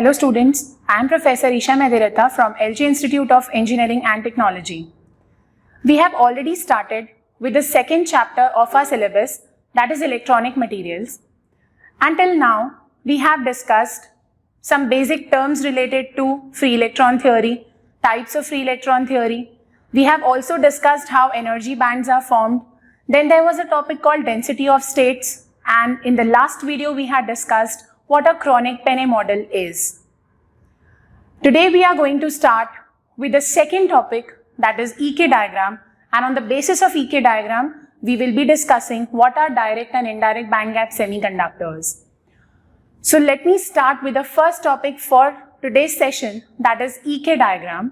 Hello students, I am Professor Isha Mediratha from LG Institute of Engineering and Technology. We have already started with the second chapter of our syllabus, that is electronic materials. Until now, we have discussed some basic terms related to free electron theory, types of free electron theory. We have also discussed how energy bands are formed. Then there was a topic called density of states, and in the last video we had discussed what a Kronig-Penney model is. Today we are going to start with the second topic, that is EK diagram, and on the basis of EK diagram we will be discussing what are direct and indirect band gap semiconductors. So let me start with the first topic for today's session, that is EK diagram.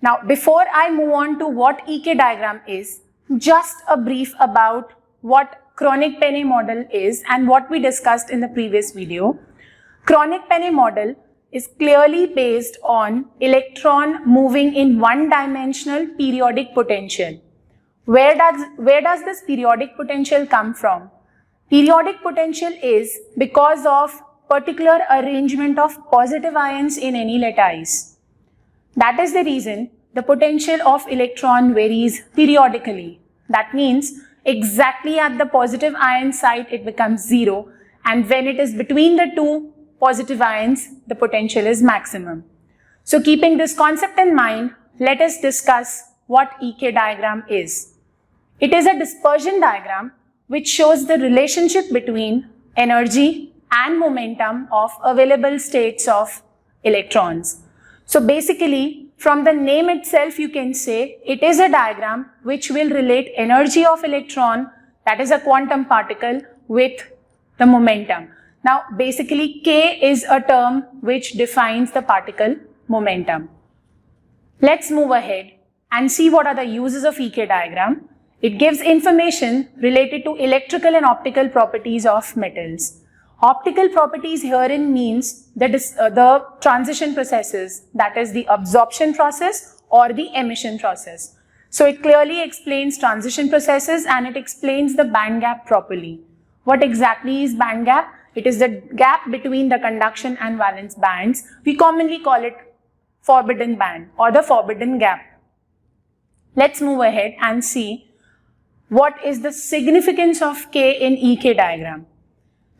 Now before I move on to what EK diagram is, just a brief about what Kronig-Penney model is and what we discussed in the previous video. Kronig-Penney model is clearly based on electron moving in one-dimensional periodic potential. Where does this periodic potential come from? Periodic potential is because of particular arrangement of positive ions in any lattice. That is the reason the potential of electron varies periodically. That means exactly at the positive ion site it becomes zero, and when it is between the two positive ions, the potential is maximum. So keeping this concept in mind, let us discuss what EK diagram is. It is a dispersion diagram which shows the relationship between energy and momentum of available states of electrons. So basically, from the name itself you can say it is a diagram which will relate energy of electron, that is a quantum particle, with the momentum. Now basically K is a term which defines the particle momentum. Let's move ahead and see what are the uses of EK diagram. It gives information related to electrical and optical properties of metals. Optical properties herein means the transition processes, that is the absorption process or the emission process. So it clearly explains transition processes and it explains the band gap properly. What exactly is band gap? It is the gap between the conduction and valence bands. We commonly call it forbidden band or the forbidden gap. Let's move ahead and see what is the significance of K in EK diagram.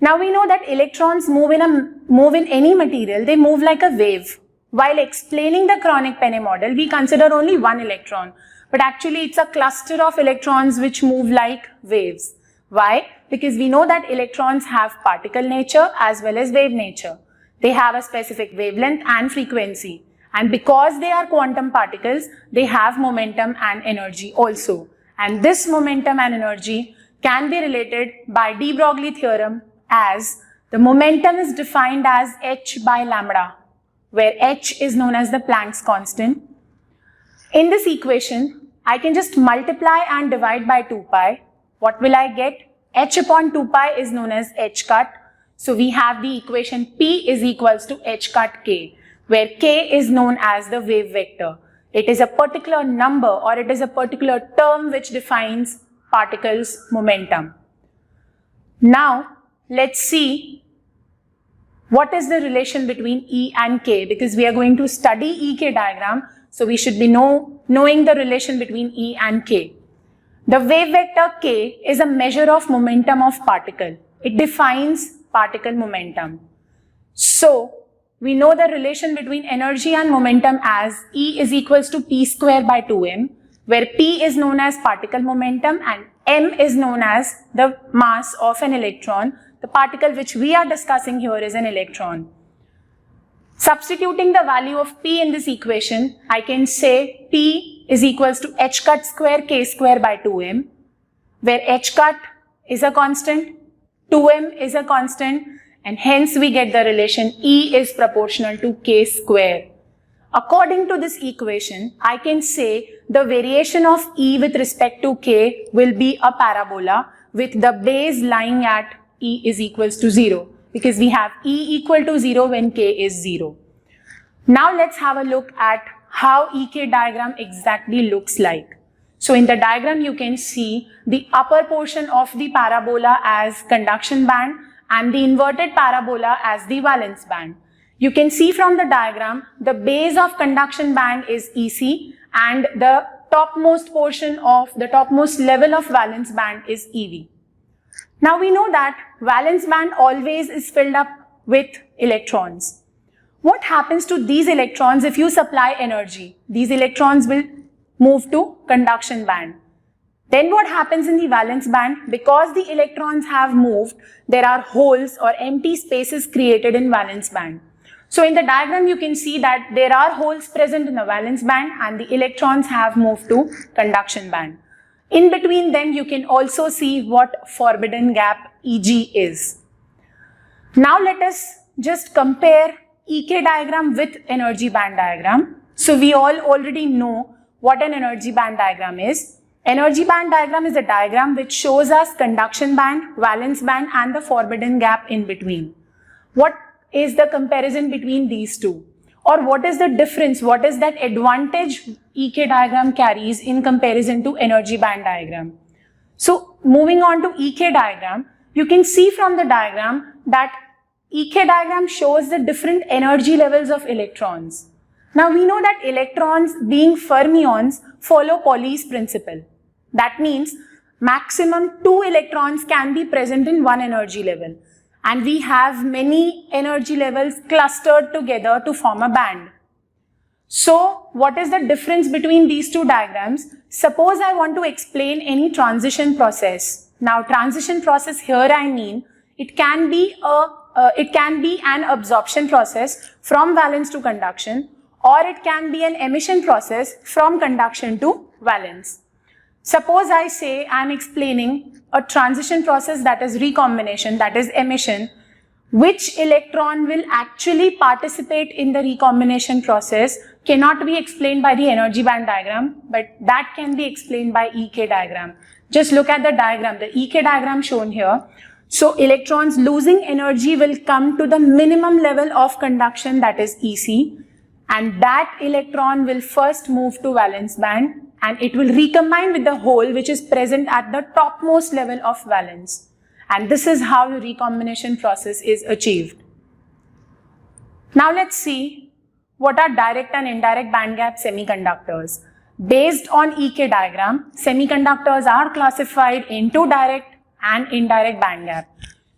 Now we know that electrons move in any material, they move like a wave. While explaining the Kronig-Penney model, we consider only one electron, but actually it's a cluster of electrons which move like waves. Why? Because we know that electrons have particle nature as well as wave nature. They have a specific wavelength and frequency, and because they are quantum particles, they have momentum and energy also. And this momentum and energy can be related by de Broglie theorem, as the momentum is defined as h by lambda, where h is known as the Planck's constant. In this equation, I can just multiply and divide by 2 pi. What will I get? H upon 2 pi is known as h cut. So we have the equation P is equals to h cut k, where k is known as the wave vector. It is a particular number or it is a particular term which defines particles' momentum. Now, let's see what is the relation between E and K, because we are going to study EK diagram, so we should be knowing the relation between E and K. The wave vector K is a measure of momentum of particle. It defines particle momentum. So we know the relation between energy and momentum as E is equals to P square by 2m, where P is known as particle momentum and m is known as the mass of an electron. The particle which we are discussing here is an electron. Substituting the value of P in this equation, I can say P is equals to h cut square k square by 2m, where h cut is a constant, 2m is a constant, and hence we get the relation E is proportional to k square. According to this equation, I can say the variation of E with respect to k will be a parabola with the base lying at E is equals to 0, because we have E equal to 0 when k is 0. Now let's have a look at how EK diagram exactly looks like. So in the diagram you can see the upper portion of the parabola as conduction band and the inverted parabola as the valence band. You can see from the diagram, the base of conduction band is EC and the topmost portion of the topmost level of valence band is EV. Now we know that valence band always is filled up with electrons. What happens to these electrons if you supply energy? These electrons will move to conduction band. Then what happens in the valence band? Because the electrons have moved, there are holes or empty spaces created in valence band. So in the diagram you can see that there are holes present in the valence band and the electrons have moved to conduction band. In between them you can also see what forbidden gap EG is. Now let us just compare EK diagram with energy band diagram. So we all already know what an energy band diagram is. Energy band diagram is a diagram which shows us conduction band, valence band and the forbidden gap in between. What is the comparison between these two? Or what is the difference? What is that advantage EK diagram carries in comparison to energy band diagram? So moving on to EK diagram, you can see from the diagram that EK diagram shows the different energy levels of electrons. Now we know that electrons being fermions follow Pauli's principle. That means maximum 2 electrons can be present in one energy level. And we have many energy levels clustered together to form a band. So what is the difference between these two diagrams? Suppose I want to explain any transition process. Now transition process here I mean it can be an absorption process from valence to conduction, or it can be an emission process from conduction to valence. Suppose I say I am explaining a transition process that is recombination, that is emission. Which electron will actually participate in the recombination process cannot be explained by the energy band diagram, but that can be explained by EK diagram. Just look at the diagram, the EK diagram shown here. So electrons losing energy will come to the minimum level of conduction, that is EC, and that electron will first move to valence band and it will recombine with the hole which is present at the topmost level of valence. And this is how the recombination process is achieved. Now let's see what are direct and indirect band gap semiconductors. Based on EK diagram, semiconductors are classified into direct and indirect band gap.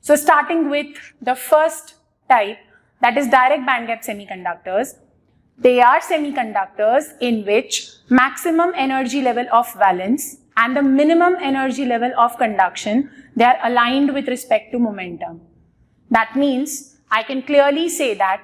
So starting with the first type, that is direct band gap semiconductors. They are semiconductors in which maximum energy level of valence and the minimum energy level of conduction, they are aligned with respect to momentum. That means I can clearly say that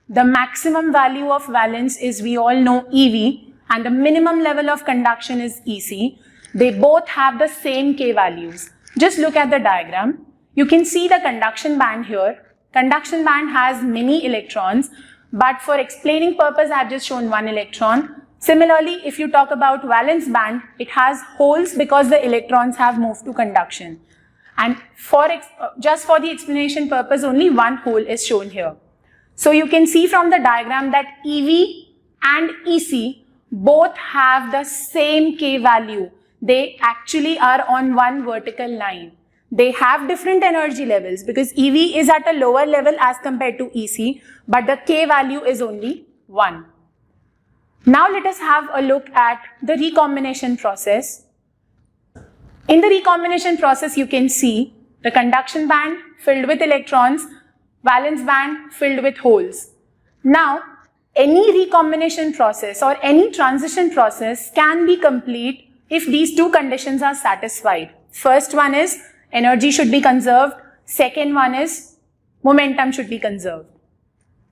the maximum value of valence is, we all know, EV, and the minimum level of conduction is EC. They both have the same K values. Just look at the diagram. You can see the conduction band here. Conduction band has many electrons, but for explaining purpose I have just shown one electron. Similarly, if you talk about valence band, it has holes because the electrons have moved to conduction. And just for the explanation purpose, only one hole is shown here. So you can see from the diagram that EV and EC both have the same K value. They actually are on one vertical line. They have different energy levels because EV is at a lower level as compared to EC, but the K value is only 1. Now let us have a look at the recombination process. In the recombination process, you can see the conduction band filled with electrons, valence band filled with holes. Now, any recombination process or any transition process can be complete if these two conditions are satisfied. First one is energy should be conserved. Second one is momentum should be conserved.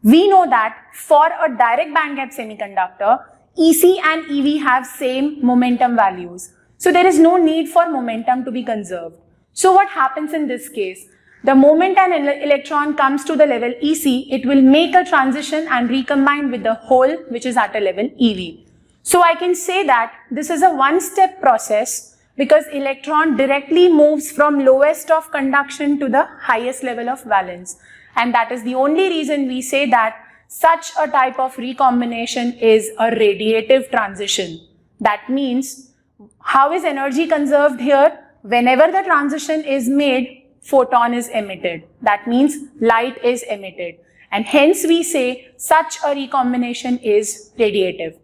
We know that for a direct band gap semiconductor, EC and EV have same momentum values. So there is no need for momentum to be conserved. So what happens in this case? The moment an electron comes to the level EC, it will make a transition and recombine with the hole which is at a level EV. So I can say that this is a one-step process because electron directly moves from lowest of conduction to the highest level of valence. And that is the only reason we say that such a type of recombination is a radiative transition. That means, how is energy conserved here? Whenever the transition is made, photon is emitted. That means light is emitted. and hence we say such a recombination is radiative.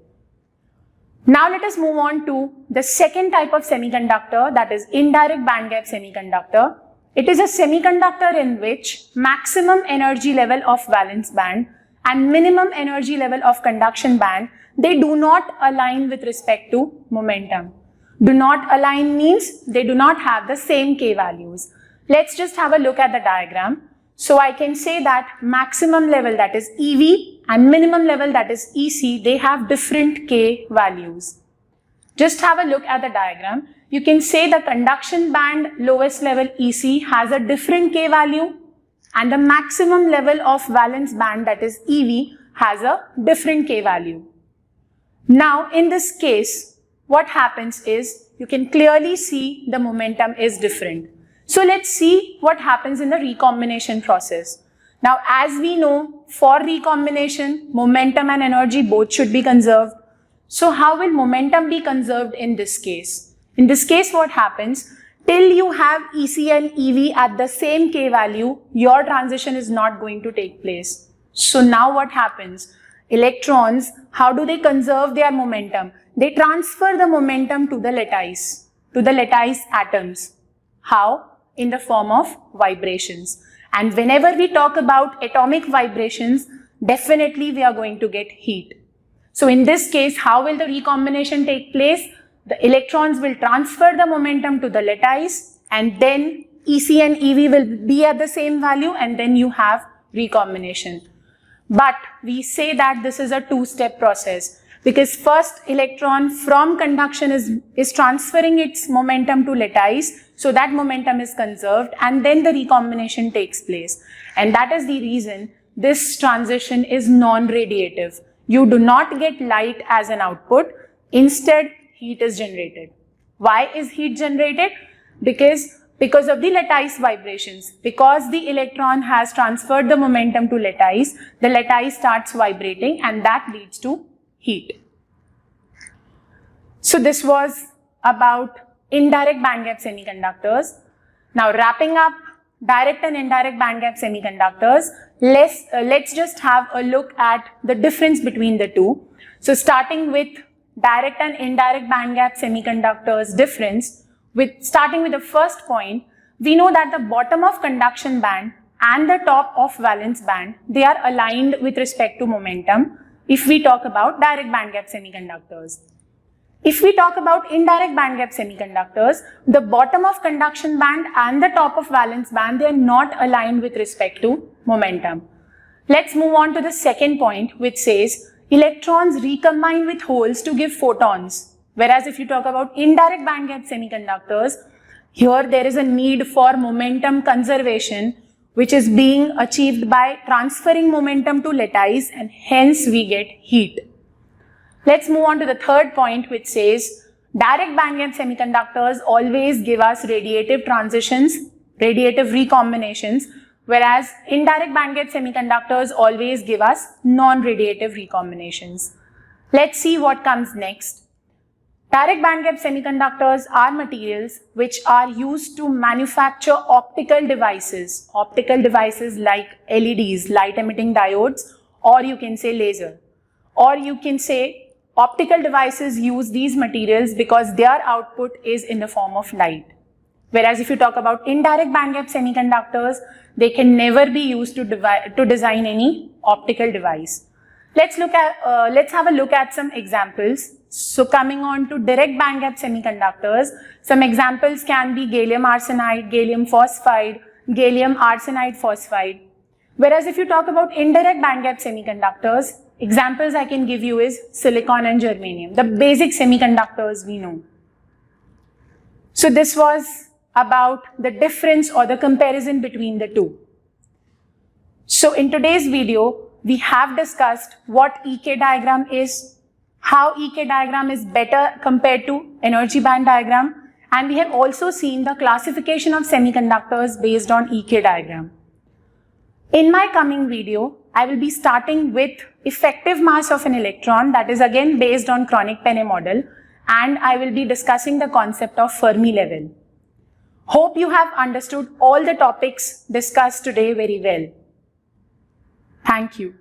Now let us move on to the second type of semiconductor, that is indirect band gap semiconductor. It is a semiconductor in which maximum energy level of valence band and minimum energy level of conduction band, they do not align with respect to momentum. Do not align means they do not have the same K values. Let's just have a look at the diagram. So I can say that maximum level, that is EV, and minimum level, that is EC, they have different K values. Just have a look at the diagram. You can say the conduction band lowest level EC has a different K value, and the maximum level of valence band, that is EV, has a different K value. Now in this case, what happens is you can clearly see the momentum is different. So let's see what happens in the recombination process. Now as we know, for recombination, momentum and energy both should be conserved. So how will momentum be conserved in this case? In this case, what happens? Till you have EC and EV at the same K value, your transition is not going to take place. So now what happens? Electrons, how do they conserve their momentum? They transfer the momentum to the lattice atoms. How? In the form of vibrations. And whenever we talk about atomic vibrations, definitely we are going to get heat. So in this case, how will the recombination take place? The electrons will transfer the momentum to the lattice, and then EC and EV will be at the same value, and then you have recombination. But we say that this is a two-step process, because first electron from conduction is transferring its momentum to lattice, so that momentum is conserved, and then the recombination takes place. And that is the reason this transition is non-radiative. You do not get light as an output, instead heat is generated. Why is heat generated? Because of the lattice vibrations. Because the electron has transferred the momentum to lattice, the lattice starts vibrating, and that leads to heat. So this was about indirect band gap semiconductors. Now wrapping up direct and indirect band gap semiconductors, let's just have a look at the difference between the two. So starting with direct and indirect band gap semiconductors difference, starting with the first point, we know that the bottom of conduction band and the top of valence band, they are aligned with respect to momentum if we talk about direct band gap semiconductors. If we talk about indirect band gap semiconductors, the bottom of conduction band and the top of valence band, they are not aligned with respect to momentum. Let's move on to the second point, which says electrons recombine with holes to give photons. Whereas if you talk about indirect band gap semiconductors, here there is a need for momentum conservation, which is being achieved by transferring momentum to lattice, and hence we get heat. Let's move on to the third point, which says direct band gap semiconductors always give us radiative transitions, radiative recombinations, whereas indirect band gap semiconductors always give us non-radiative recombinations. Let's see what comes next. Direct band gap semiconductors are materials which are used to manufacture optical devices like LEDs, light emitting diodes, or you can say laser, or you can say optical devices use these materials because their output is in the form of light. Whereas if you talk about indirect band gap semiconductors, they can never be used to design any optical device. Let's have a look at some examples. So coming on to direct band gap semiconductors, some examples can be gallium arsenide, gallium phosphide, gallium arsenide phosphide. Whereas if you talk about indirect band gap semiconductors, examples I can give you is silicon and germanium, the basic semiconductors we know. So this was about the difference or the comparison between the two. So in today's video, we have discussed what EK diagram is, how EK diagram is better compared to energy band diagram, and we have also seen the classification of semiconductors based on EK diagram. In my coming video, I will be starting with effective mass of an electron, that is again based on Kronig-Penney model, and I will be discussing the concept of Fermi level. Hope you have understood all the topics discussed today very well. Thank you.